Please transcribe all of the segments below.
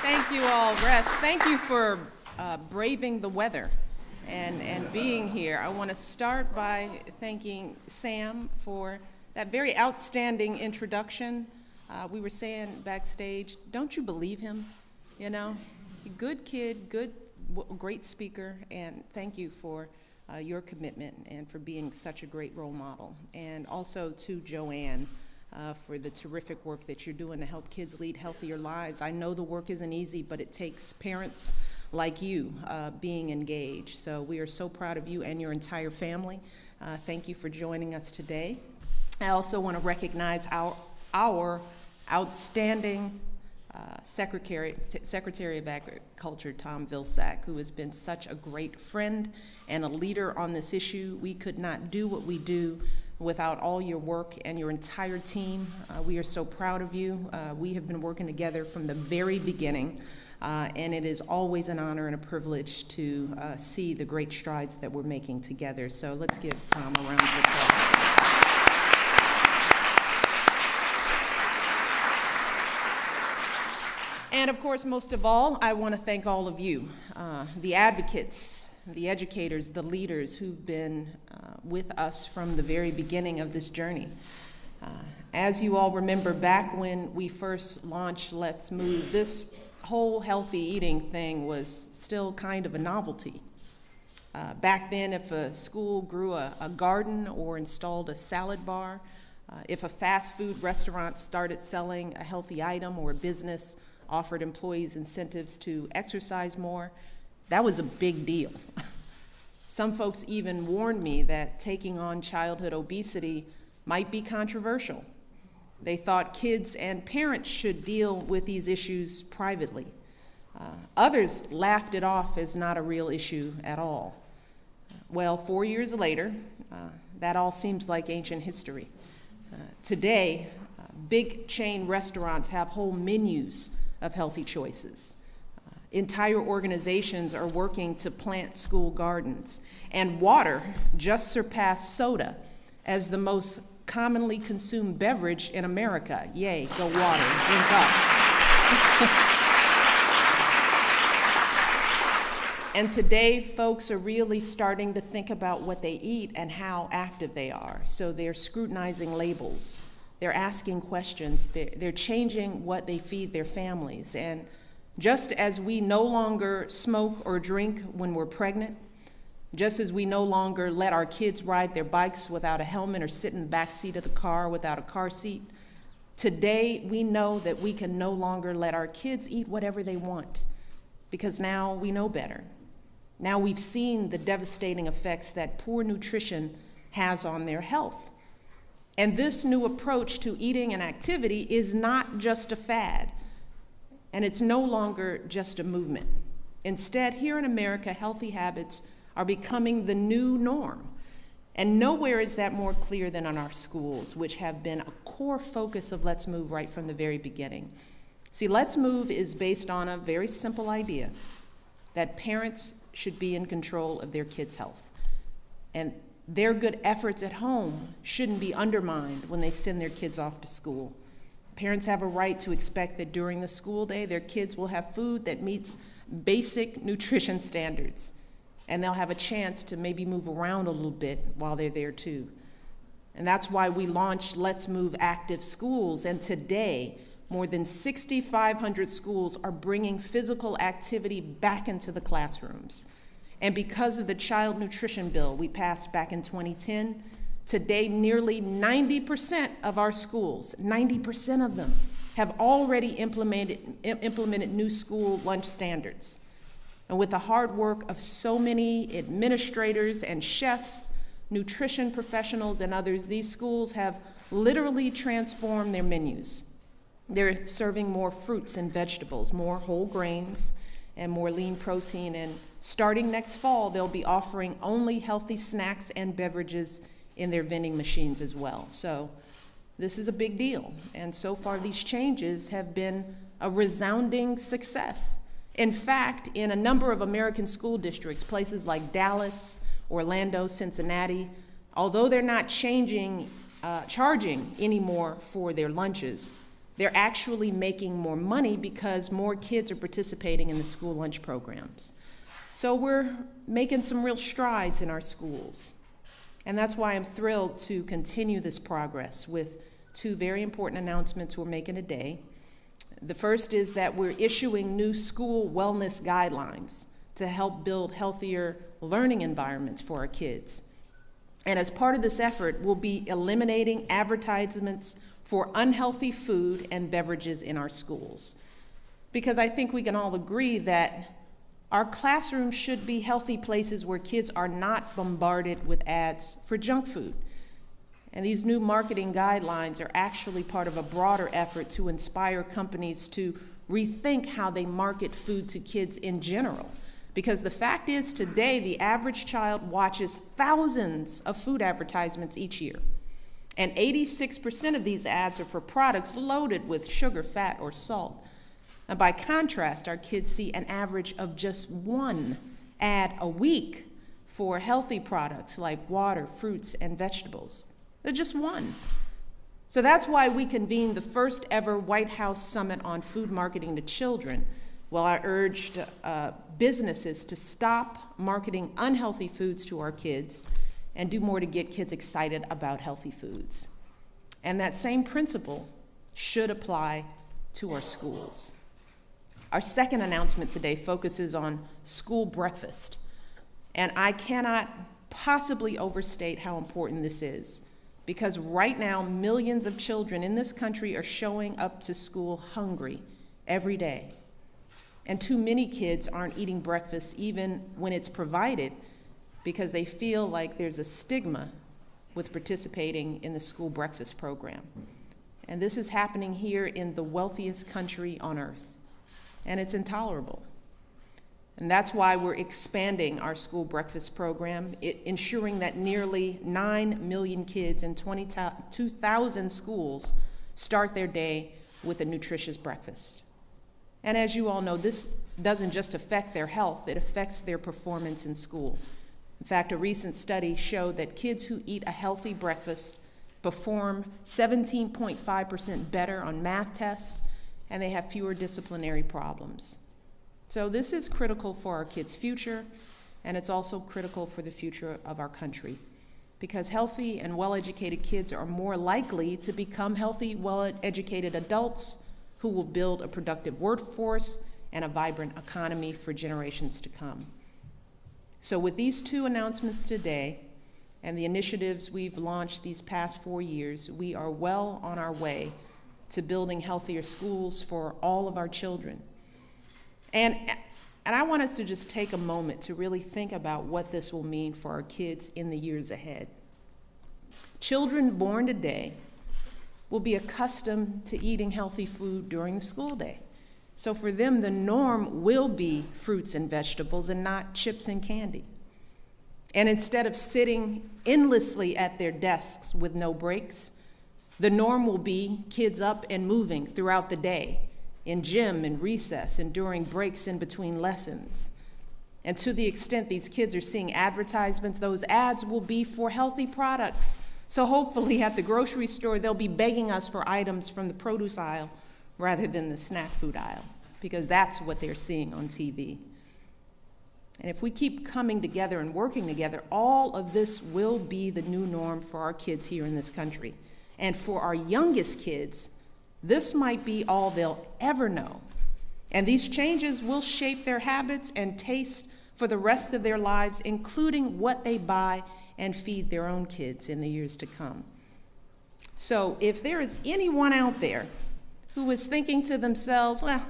Thank you all. Rest. Thank you for braving the weather and being here. I want to start by thanking Sam for that very outstanding introduction. We were saying backstage, don't you believe him? You know, good kid, great speaker, and thank you for your commitment and for being such a great role model. And also to Joanne for the terrific work that you're doing to help kids lead healthier lives. I know the work isn't easy, but it takes parents like you being engaged. So we are so proud of you and your entire family. Thank you for joining us today. I also want to recognize our outstanding Secretary of Agriculture, Tom Vilsack, who has been such a great friend and a leader on this issue. We could not do what we do without all your work and your entire team. We are so proud of you. We have been working together from the very beginning, and it is always an honor and a privilege to see the great strides that we're making together. So let's give Tom a round of applause. And of course, most of all, I want to thank all of you, the advocates, the educators, the leaders who've been with us from the very beginning of this journey. As you all remember, back when we first launched Let's Move, this whole healthy eating thing was still kind of a novelty. Back then, if a school grew a garden or installed a salad bar, if a fast food restaurant started selling a healthy item or a business offered employees incentives to exercise more, that was a big deal. Some folks even warned me that taking on childhood obesity might be controversial. They thought kids and parents should deal with these issues privately. Others laughed it off as not a real issue at all. Well, 4 years later, that all seems like ancient history. Today, big chain restaurants have whole menus of healthy choices. Entire organizations are working to plant school gardens, and water just surpassed soda as the most commonly consumed beverage in America. Yay, go water, drink up. And today, folks are really starting to think about what they eat and how active they are. So they're scrutinizing labels. They're asking questions. They're changing what they feed their families. And just as we no longer smoke or drink when we're pregnant, just as we no longer let our kids ride their bikes without a helmet or sit in the back seat of the car without a car seat, today we know that we can no longer let our kids eat whatever they want, because now we know better. Now we've seen the devastating effects that poor nutrition has on their health. And this new approach to eating and activity is not just a fad, and it's no longer just a movement. Instead, here in America, healthy habits are becoming the new norm. And nowhere is that more clear than in our schools, which have been a core focus of Let's Move right from the very beginning. See, Let's Move is based on a very simple idea that parents should be in control of their kids' health. And their good efforts at home shouldn't be undermined when they send their kids off to school. Parents have a right to expect that during the school day, their kids will have food that meets basic nutrition standards, and they'll have a chance to maybe move around a little bit while they're there too. And that's why we launched Let's Move Active Schools, and today, more than 6,500 schools are bringing physical activity back into the classrooms. And because of the child nutrition bill we passed back in 2010, today nearly 90% of our schools, 90% of them, have already implemented new school lunch standards. And with the hard work of so many administrators and chefs, nutrition professionals, and others, these schools have literally transformed their menus. They're serving more fruits and vegetables, more whole grains, and more lean protein. And starting next fall, they'll be offering only healthy snacks and beverages in their vending machines as well. So this is a big deal. And so far, these changes have been a resounding success. In fact, in a number of American school districts, places like Dallas, Orlando, Cincinnati, although they're not charging anymore for their lunches, They're actually making more money because more kids are participating in the school lunch programs. So we're making some real strides in our schools. And that's why I'm thrilled to continue this progress with two very important announcements we're making today. The first is that we're issuing new school wellness guidelines to help build healthier learning environments for our kids. And as part of this effort, we'll be eliminating advertisements for unhealthy food and beverages in our schools. Because I think we can all agree that our classrooms should be healthy places where kids are not bombarded with ads for junk food. And these new marketing guidelines are actually part of a broader effort to inspire companies to rethink how they market food to kids in general. Because the fact is, today, the average child watches thousands of food advertisements each year. And 86% of these ads are for products loaded with sugar, fat, or salt. And by contrast, our kids see an average of just one ad a week for healthy products like water, fruits, and vegetables. They're just one. So that's why we convened the first ever White House Summit on Food Marketing to Children. Well, I urged businesses to stop marketing unhealthy foods to our kids and do more to get kids excited about healthy foods. And that same principle should apply to our schools. Our second announcement today focuses on school breakfast. And I cannot possibly overstate how important this is, because right now, millions of children in this country are showing up to school hungry every day. And too many kids aren't eating breakfast even when it's provided because they feel like there's a stigma with participating in the school breakfast program. And this is happening here in the wealthiest country on earth. And it's intolerable. And that's why we're expanding our school breakfast program, ensuring that nearly 9 million kids in 22,000 schools start their day with a nutritious breakfast. And as you all know, this doesn't just affect their health, it affects their performance in school. In fact, a recent study showed that kids who eat a healthy breakfast perform 17.5% better on math tests, and they have fewer disciplinary problems. So this is critical for our kids' future, and it's also critical for the future of our country, because healthy and well-educated kids are more likely to become healthy, well-educated adults who will build a productive workforce and a vibrant economy for generations to come. So with these two announcements today and the initiatives we've launched these past 4 years, we are well on our way to building healthier schools for all of our children. And I want us to just take a moment to really think about what this will mean for our kids in the years ahead. Children born today will be accustomed to eating healthy food during the school day. So for them, the norm will be fruits and vegetables and not chips and candy. And instead of sitting endlessly at their desks with no breaks, the norm will be kids up and moving throughout the day, in gym and recess and during breaks in between lessons. And to the extent these kids are seeing advertisements, those ads will be for healthy products. So hopefully at the grocery store, they'll be begging us for items from the produce aisle rather than the snack food aisle, because that's what they're seeing on TV. And if we keep coming together and working together, all of this will be the new norm for our kids here in this country. And for our youngest kids, this might be all they'll ever know. And these changes will shape their habits and taste for the rest of their lives, including what they buy and feed their own kids in the years to come. So if there is anyone out there who is thinking to themselves, well,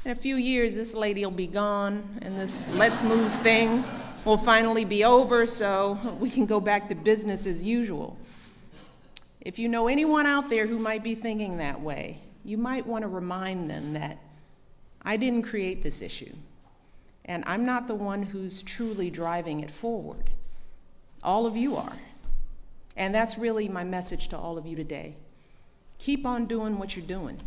in a few years this lady will be gone and this let's move thing will finally be over so we can go back to business as usual. If you know anyone out there who might be thinking that way, you might want to remind them that I didn't create this issue, and I'm not the one who's truly driving it forward. All of you are. And that's really my message to all of you today. Keep on doing what you're doing,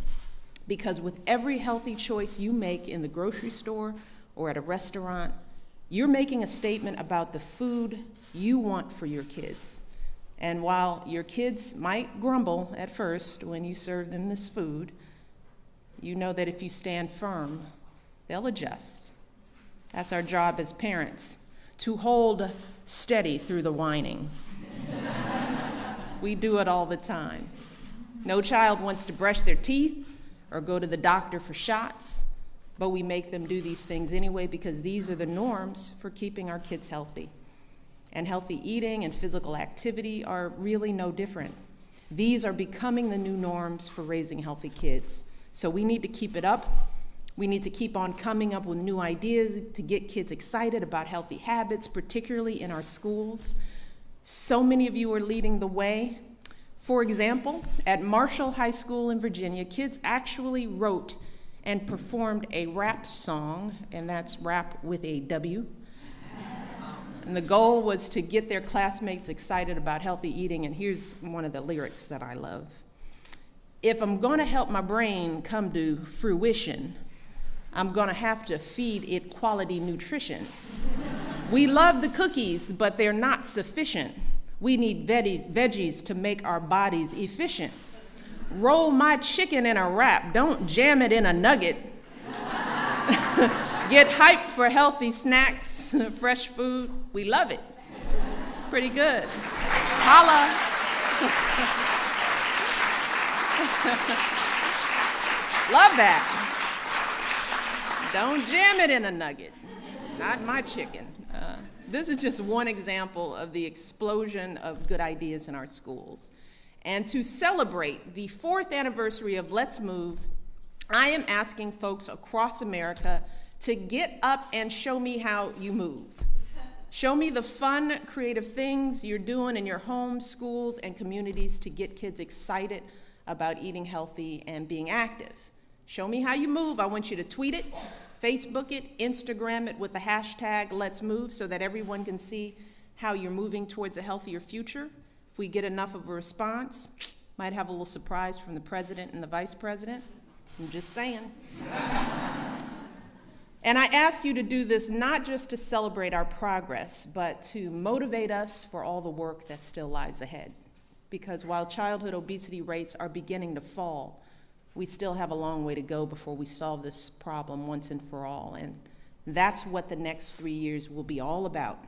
because with every healthy choice you make in the grocery store or at a restaurant, you're making a statement about the food you want for your kids. And while your kids might grumble at first when you serve them this food, you know that if you stand firm, they'll adjust. That's our job as parents, to hold steady through the whining. We do it all the time. No child wants to brush their teeth or go to the doctor for shots, but we make them do these things anyway because these are the norms for keeping our kids healthy. And healthy eating and physical activity are really no different. These are becoming the new norms for raising healthy kids. So we need to keep it up. We need to keep on coming up with new ideas to get kids excited about healthy habits, particularly in our schools. So many of you are leading the way. For example, at Marshall High School in Virginia, kids actually wrote and performed a rap song, and that's rap with a W. And the goal was to get their classmates excited about healthy eating, and here's one of the lyrics that I love. If I'm gonna help my brain come to fruition, I'm gonna have to feed it quality nutrition. We love the cookies, but they're not sufficient. We need veggies to make our bodies efficient. Roll my chicken in a wrap, don't jam it in a nugget. Get hyped for healthy snacks, fresh food, we love it. Pretty good. Holla. Love that. Don't jam it in a nugget, not my chicken. This is just one example of the explosion of good ideas in our schools. And to celebrate the 4th anniversary of Let's Move, I am asking folks across America to get up and show me how you move. Show me the fun, creative things you're doing in your homes, schools, and communities to get kids excited about eating healthy and being active. Show me how you move. I want you to tweet it, Facebook it, Instagram it with the hashtag Let's Move so that everyone can see how you're moving towards a healthier future. If we get enough of a response, might have a little surprise from the president and the vice president. I'm just saying. And I ask you to do this not just to celebrate our progress, but to motivate us for all the work that still lies ahead. Because while childhood obesity rates are beginning to fall, we still have a long way to go before we solve this problem once and for all. And that's what the next 3 years will be all about.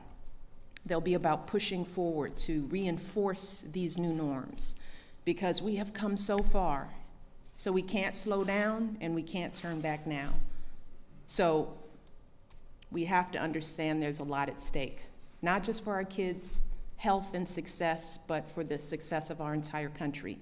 They'll be about pushing forward to reinforce these new norms because we have come so far. So we can't slow down and we can't turn back now. So we have to understand there's a lot at stake, not just for our kids' health and success, but for the success of our entire country.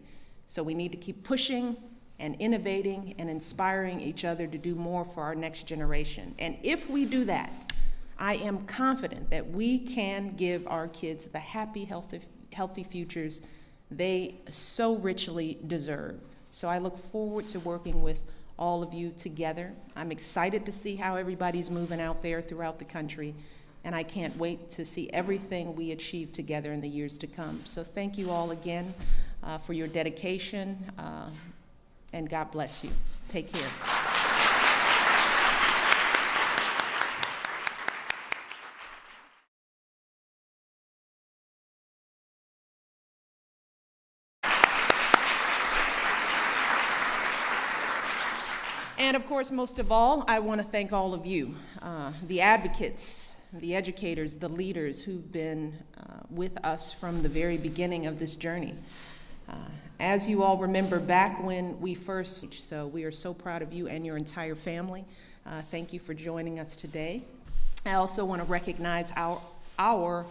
So we need to keep pushing and innovating and inspiring each other to do more for our next generation. And if we do that, I am confident that we can give our kids the happy, healthy futures they so richly deserve. So I look forward to working with all of you together. I'm excited to see how everybody's moving out there throughout the country, and I can't wait to see everything we achieve together in the years to come. So thank you all again for your dedication, and God bless you. Take care. And of course, most of all, I want to thank all of you, the advocates, the educators, the leaders who've been with us from the very beginning of this journey. As you all remember back when we first, so we are so proud of you and your entire family. Thank you for joining us today. I also want to recognize our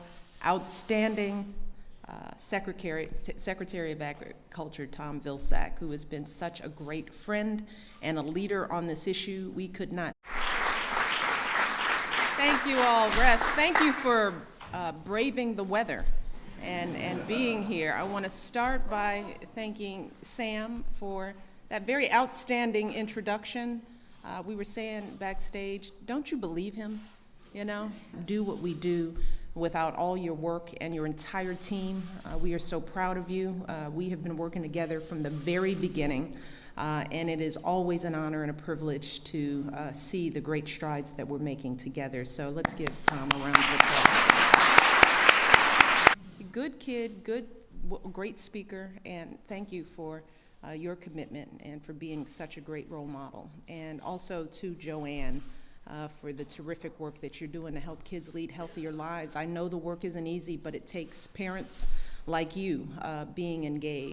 outstanding Secretary of Agriculture, Tom Vilsack, who has been such a great friend and a leader on this issue. We could not. Thank you all, Russ. Thank you for braving the weather and being here. I want to start by thanking Sam for that very outstanding introduction. We were saying backstage, don't you believe him? You know, do what we do without all your work and your entire team. We are so proud of you. We have been working together from the very beginning, and it is always an honor and a privilege to see the great strides that we're making together. So let's give Tom a round of applause. Good kid, great speaker, and thank you for your commitment and for being such a great role model. And also to Joanne, for the terrific work that you're doing to help kids lead healthier lives. I know the work isn't easy, but it takes parents like you being engaged.